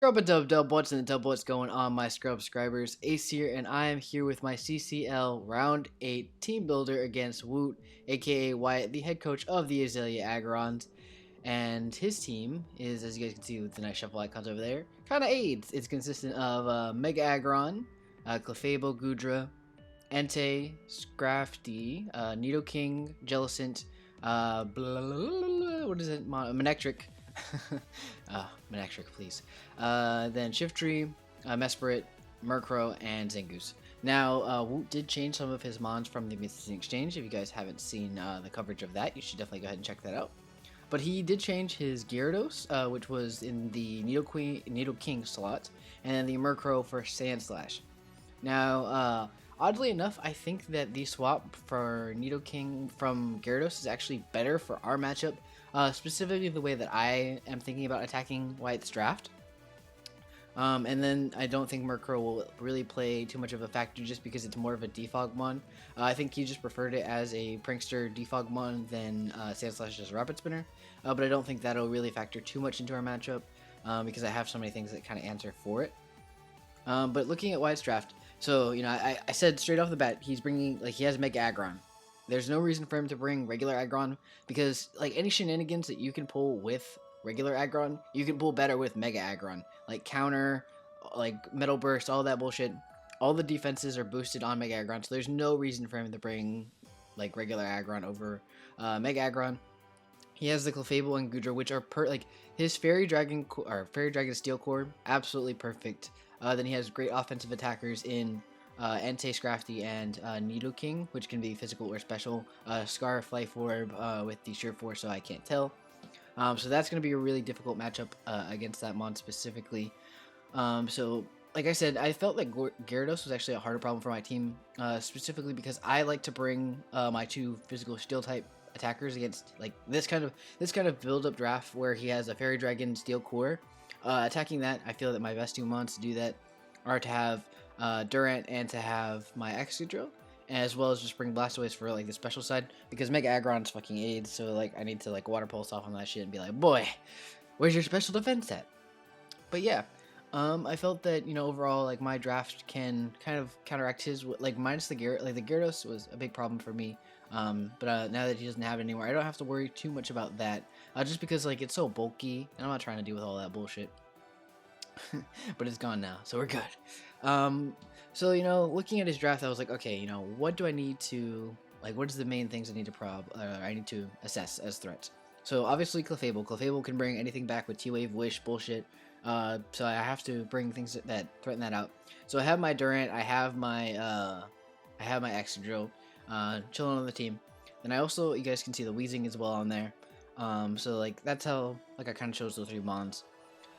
Scrub a dub, what's in the dub, what's going on, my scrub subscribers? Ace here, and I am here with my CCL Round 8 team builder against Woot, aka Wyatt, the head coach of the Azalea Aggrons. And his team is, as you guys can see with the nice shuffle icons over there, kind of aids. It's consistent of Mega Aggron, Clefable, Goodra, Entei, Scrafty, Nidoking, Jellicent, what is it? Manectric. Manectric, please. Then Shiftry, Mesprit, Murkrow, and Zangoose. Now, Woot did change some of his mons from the Mythic Exchange. If you guys haven't seen the coverage of that, you should definitely go ahead and check that out. But he did change his Gyarados, which was in the Nidoking slot, and then the Murkrow for Sandslash. Now, oddly enough, I think that the swap for Nidoking from Gyarados is actually better for our matchup, specifically the way that I am thinking about attacking Wyatt's draft. And then I don't think Murkrow will really play too much of a factor just because it's more of a defog mon. I think he just preferred it as a prankster defog mon than Sandslash as a rapid spinner. But I don't think that'll really factor too much into our matchup because I have so many things that kind of answer for it. But looking at Wyatt's draft, so, you know, I said straight off the bat, he's bringing, like, he has Mega Aggron. There's no reason for him to bring regular Aggron because, like, any shenanigans that you can pull with regular Aggron, you can pull better with Mega Aggron. Like, counter, like, Metal Burst, all that bullshit. All the defenses are boosted on Mega Aggron, so there's no reason for him to bring, like, regular Aggron over Mega Aggron. He has the Clefable and Goodra, which are like his Fairy Dragon Steel Core, absolutely perfect. Then he has great offensive attackers in Entei, Scrafty, and Nidoking, which can be physical or special. Scarf, Life Orb with the Sure Force, so I can't tell. So that's going to be a really difficult matchup against that mon specifically. So, like I said, I felt like Gyarados was actually a harder problem for my team, specifically because I like to bring my two physical Steel type attackers against like this kind of build up draft where he has a Fairy Dragon Steel Core. Attacking that, I feel that my best two mons to do that are to have Durant and to have my Excadrill, as well as just bring Blastoise for like the special side because Mega Aggron's fucking aids, so like I need to like Water Pulse off on that shit and be like, boy, where's your special defense at? But yeah, I felt that, you know, overall like my draft can kind of counteract his, like minus the Gyarados was a big problem for me. But now that he doesn't have it anymore, I don't have to worry too much about that. Just because like it's so bulky, and I'm not trying to deal with all that bullshit. But it's gone now, so we're good. So you know, looking at his draft, I was like, okay, you know, what do I need to like? What is the main things I need to I need to assess as threats? So obviously Clefable. Clefable can bring anything back with T-Wave, Wish, bullshit. So I have to bring things that threaten that out. So I have my Durant. I have my Excadrill. Chilling on the team. Then I also, you guys can see the Weezing as well on there. So like that's how like I kind of chose those three mons.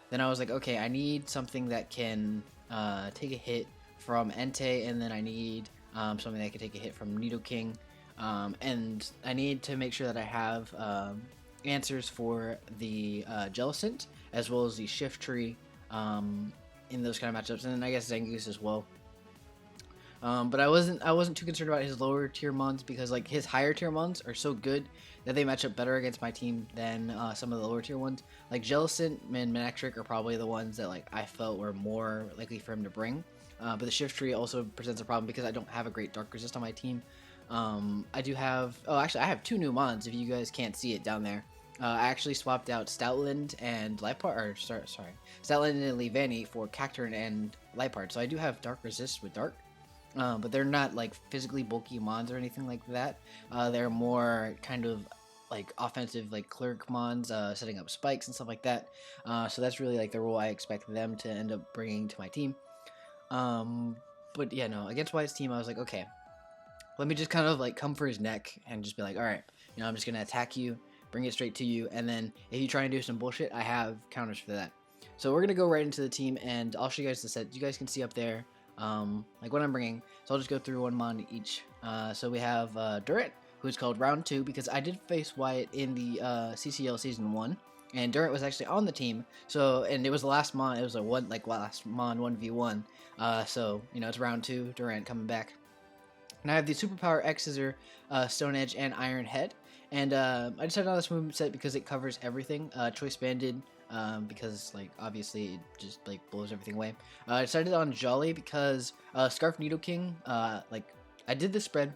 Then I was like, okay, I need something that can take a hit from Entei, and then I need something that can take a hit from Nidoking, and I need to make sure that I have answers for the Jellicent as well as the Shiftry in those kind of matchups, and then I guess Zangoose as well. But I wasn't too concerned about his lower tier mons because like his higher tier mons are so good that they match up better against my team than some of the lower tier ones. Like Jellicent and Manectric are probably the ones that like I felt were more likely for him to bring. But the Shiftry also presents a problem because I don't have a great Dark Resist on my team. I do have, actually I have two new mons if you guys can't see it down there. I actually swapped out Stoutland and Stoutland and Leavanny for Cacturne and Liepard. So I do have Dark Resist with Dark. But they're not like physically bulky mons or anything like that. They're more kind of like offensive, like cleric mons, setting up spikes and stuff like that. So that's really like the role I expect them to end up bringing to my team. But yeah, no, against White's team, I was like, okay, let me just kind of like come for his neck and just be like, all right, you know, I'm just gonna attack you, bring it straight to you, and then if you try and do some bullshit, I have counters for that. So we're gonna go right into the team, and I'll show you guys the set. You guys can see up there. Like what I'm bringing, so I'll just go through one mon each. So we have Durant, who's called Round 2 because I did face Wyatt in the CCL Season 1, and Durant was actually on the team. So, and it was the last mon. It was a last mon 1v1. So you know it's Round 2. Durant coming back, and I have the Superpower X Scissor, Stone Edge, and Iron Head. And I decided on this movement set because it covers everything. Choice Banded, because like obviously it just like blows everything away. I decided on Jolly because Scarf Nidoking, like I did the spread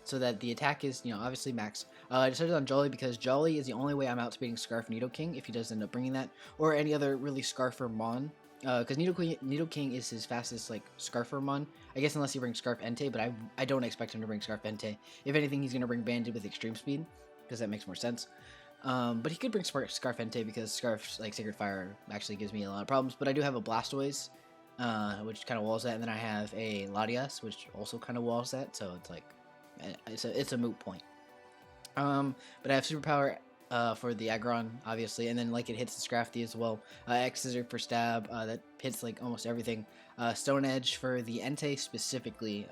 so that the attack is, you know, obviously max. I decided on Jolly because Jolly is the only way I'm outspeeding Scarf Nidoking if he does end up bringing that, or any other really Scarfer Mon. Because Nidoking is his fastest like Scarfer Mon. I guess unless he brings Scarf Entei, but I don't expect him to bring Scarf Entei. If anything, he's gonna bring Banded with extreme speed, because that makes more sense. But he could bring Scarf Entei because Scarf's like Sacred Fire actually gives me a lot of problems. But I do have a Blastoise, which kind of walls that, and then I have a Latias, which also kind of walls that. So it's like it's a moot point. But I have Superpower for the Aggron, obviously, and then like it hits the Scrafty as well. X Scissor for stab, that hits like almost everything. Stone Edge for the Entei specifically.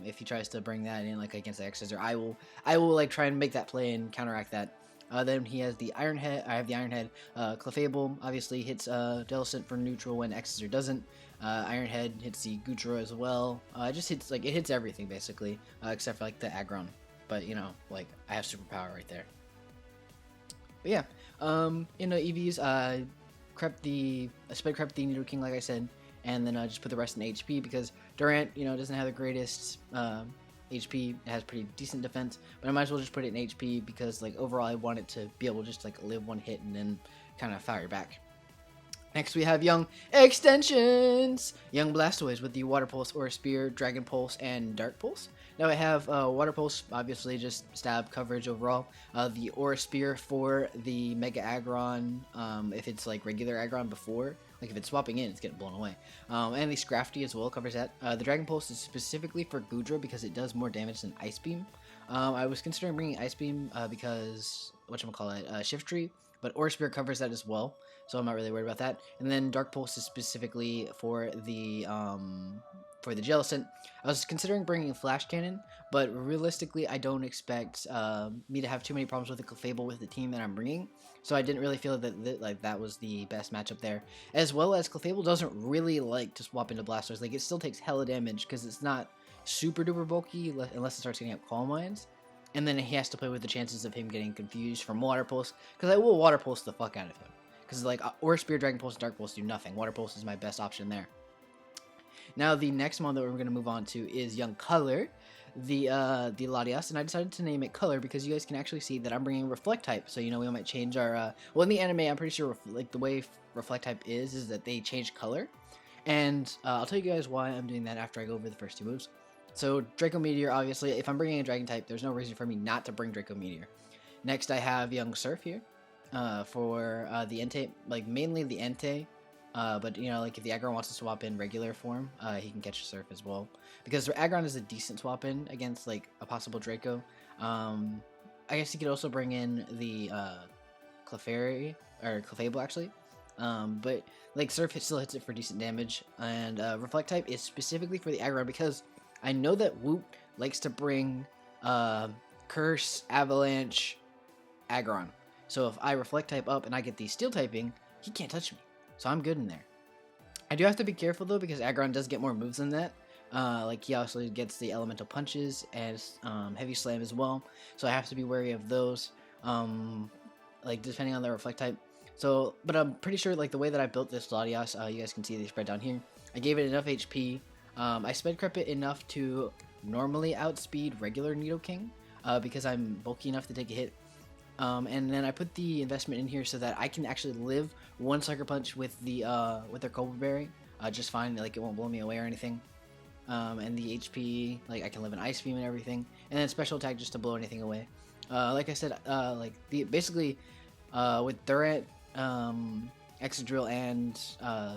If he tries to bring that in like against the X Scissor, I will like try and make that play and counteract that. Then he has the Iron Head. I have the Iron Head. Clefable obviously hits Delcent for neutral when X Scissor doesn't. Iron Head hits the Goodra as well. It just hits like it hits everything basically, except for like the Aggron. But you know, like I have superpower right there. But yeah, in the EVs, I sped crept the Nidoking like I said, and then I just put the rest in HP because Durant, you know, doesn't have the greatest HP. It has pretty decent defense, but I might as well just put it in HP because like overall I want it to be able to just like live one hit and then kind of fire back. Next we have Young Extensions! Young Blastoise with the Water Pulse, Aura Spear, Dragon Pulse, and Dark Pulse. Now I have Water Pulse, obviously just stab coverage overall. The Aura Spear for the Mega Aggron, if it's like regular Aggron before. Like if it's swapping in, it's getting blown away. And the Scrafty as well covers that. The Dragon Pulse is specifically for Goodra because it does more damage than Ice Beam. I was considering bringing Ice Beam because, whatchamacallit, Shiftry, but Aura Spear covers that as well. So I'm not really worried about that. And then Dark Pulse is specifically for the Jellicent. I was considering bringing Flash Cannon, but realistically, I don't expect me to have too many problems with the Clefable with the team that I'm bringing. So I didn't really feel that that was the best matchup there. As well as Clefable doesn't really like to swap into Blastoise. Like it still takes hella damage because it's not super duper bulky unless it starts getting up Calm Minds. And then he has to play with the chances of him getting confused from Water Pulse, because I will Water Pulse the fuck out of him. Because like Aura Spear, Dragon Pulse, and Dark Pulse do nothing. Water Pulse is my best option there. Now the next one that we're going to move on to is Young Color, the Latias, and I decided to name it Color because you guys can actually see that I'm bringing Reflect type. So you know we might change our well in the anime I'm pretty sure like the way Reflect type is that they change color, and I'll tell you guys why I'm doing that after I go over the first two moves. So Draco Meteor, obviously, if I'm bringing a Dragon type, there's no reason for me not to bring Draco Meteor. Next I have Young Surf here. For the Entei, like mainly the Entei, but you know, like if the Aggron wants to swap in regular form, he can catch Surf as well, because Aggron is a decent swap in against like a possible Draco. I guess he could also bring in the Clefairy or Clefable actually, but like Surf still hits it for decent damage, and Reflect type is specifically for the Aggron because I know that Woot likes to bring Curse, Avalanche, Aggron. So if I Reflect type up and I get the Steel typing, he can't touch me. So I'm good in there. I do have to be careful though because Aggron does get more moves than that. Like he also gets the Elemental Punches and Heavy Slam as well. So I have to be wary of those. Like depending on the Reflect type. So, but I'm pretty sure like the way that I built this Latias, you guys can see the spread down here. I gave it enough HP. I sped crept it enough to normally outspeed regular Nidoking because I'm bulky enough to take a hit. And then I put the investment in here so that I can actually live one Sucker Punch with their Cobra Berry just fine. Like it won't blow me away or anything. And the HP, like I can live an Ice Beam and everything. And then Special Attack just to blow anything away. Like I said, like basically with Durant, Excadrill, and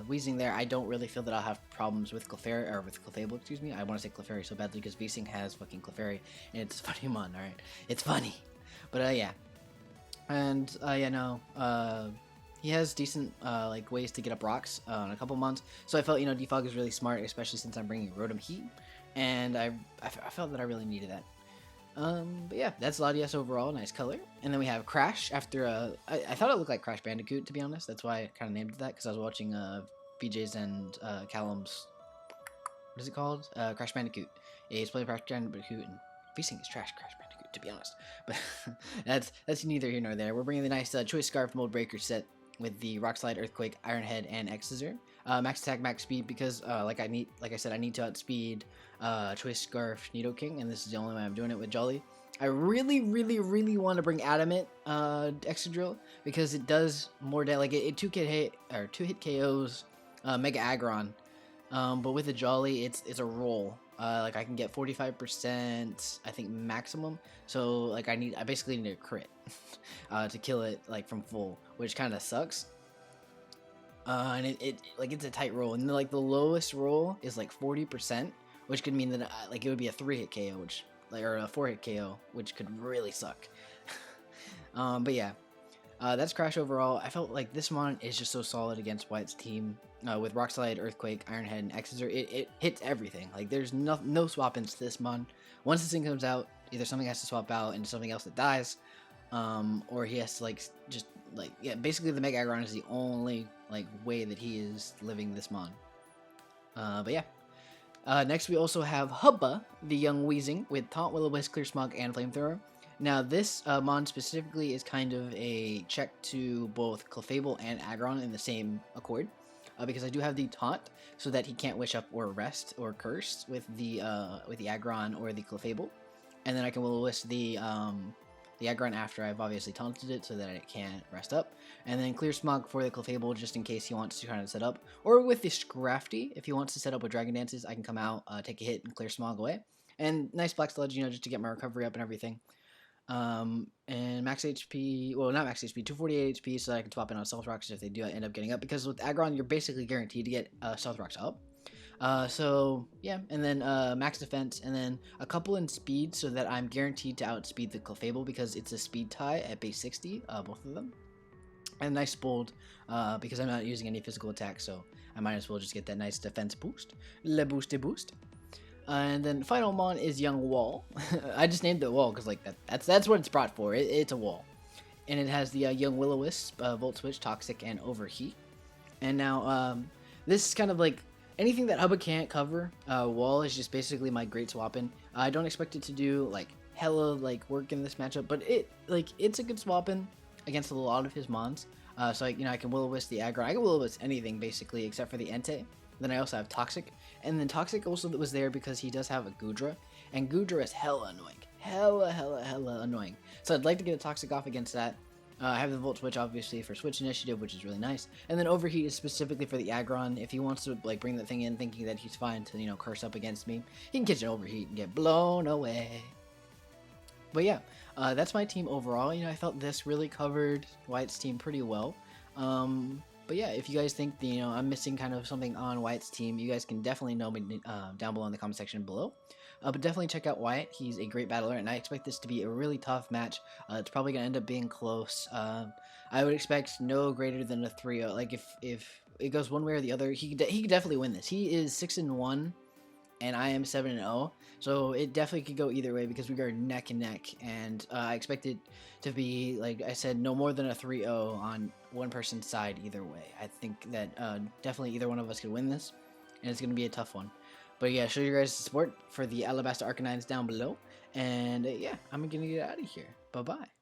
Weezing there, I don't really feel that I'll have problems with Clefairy or with Clefable. Excuse me. I want to say Clefairy so badly because Weezing has fucking Clefairy and it's funny mon. All right, it's funny, but yeah. And yeah, no, he has decent like ways to get up rocks in a couple months. So I felt, you know, Defog is really smart, especially since I'm bringing Rotom Heat, and I felt that I really needed that. But yeah, that's Latias overall, nice color. And then we have Crash after I thought it looked like Crash Bandicoot, to be honest. That's why I kind of named it that, because I was watching BJ's and Callum's, what is it called? Crash Bandicoot. Yeah, he's playing Crash Bandicoot, and Weezing is trash Crash Bandicoot, to be honest. But that's neither here nor there. We're bringing the nice Choice Scarf Mold Breaker set. with the Rock Slide, Earthquake, Iron Head, and X-Scissor. Max attack, max speed, because like I said, I need to outspeed Choice Scarf, Nidoking, and this is the only way I'm doing it with Jolly. I really want to bring Adamant Excadrill because it does more damage. Like it two hit KOs Mega Aggron, but with the Jolly, it's a roll. Like I can get 45%, I think maximum. So like I basically need a crit to kill it like from full, which kind of sucks. And it's a tight roll, and like the lowest roll is like 40%, which could mean that like it would be a 3-hit KO, or a 4-hit KO, which could really suck. But yeah, that's Crash overall. I felt like this mon is just so solid against White's team. With Rock Slide, Earthquake, Iron Head, and X-Scissor, it hits everything. Like there's no swap-ins to this mon. Once this thing comes out, either something has to swap out into something else that dies, or he has to basically the Mega Aggron is the only way that he is living this mon. But yeah. Next we also have Hubba, the young Weezing, with Taunt, Will-O-Wisp, Clear Smog, and Flamethrower. Now this mon specifically is kind of a check to both Clefable and Aggron in the same accord. Because I do have the Taunt, so that he can't Wish Up or Rest or Curse with the Aggron or the Clefable, and then I can Will-O-Wisp the Aggron after I've obviously taunted it, so that it can't rest up, and then Clear Smog for the Clefable just in case he wants to kind of set up, or with the Scrafty if he wants to set up with Dragon Dances, I can come out, take a hit, and Clear Smog away, and nice Black Sludge, just to get my recovery up and everything. And max HP, well, not max HP, 248 HP, so that I can swap in on Stealth Rocks if they do end up getting up, because with Aggron, you're basically guaranteed to get Stealth Rocks up. So, yeah, and then max defense, and then a couple in speed, so that I'm guaranteed to outspeed the Clefable, because it's a speed tie at base 60, both of them. And nice Bold, because I'm not using any physical attack, so I might as well just get that nice defense boost. Le Booste Boost. And then final mon is Young Wall. I just named it Wall because that's what it's brought for. It's a wall, and it has the Young Will-O-Wisp, Volt Switch, Toxic, and Overheat. And now this is kind of like anything that Hubba can't cover. Wall is just basically my great swap-in. I don't expect it to do hella work in this matchup, but it's a good swap-in against a lot of his mons. So I can Will-O-Wisp the Aggron. I can Will-O-Wisp anything basically except for the Entei. Then I also have Toxic, and then Toxic also was there because he does have a Goodra, and Goodra is hella annoying. Hella annoying. So I'd like to get a Toxic off against that. I have the Volt Switch obviously for Switch Initiative, which is really nice, and then Overheat is specifically for the Aggron. If he wants to bring that thing in thinking that he's fine to curse up against me, he can catch an Overheat and get blown away. But yeah, that's my team overall. I felt this really covered White's team pretty well. But yeah, if you guys think I'm missing kind of something on Wyatt's team, you guys can definitely know me down below in the comment section below. But definitely check out Wyatt. He's a great battler, and I expect this to be a really tough match. It's probably going to end up being close. I would expect no greater than a 3-0. If it goes one way or the other, he could definitely win this. He is 6-1, and I am 7-0. So it definitely could go either way because we are neck and neck. And I expect it to be, like I said, no more than a 3-0 on one person's side either way. I think that definitely either one of us could win this, and it's going to be a tough one. But yeah, show your guys' support for the Alabasta Arcanines down below. And yeah, I'm going to get out of here. Bye-bye.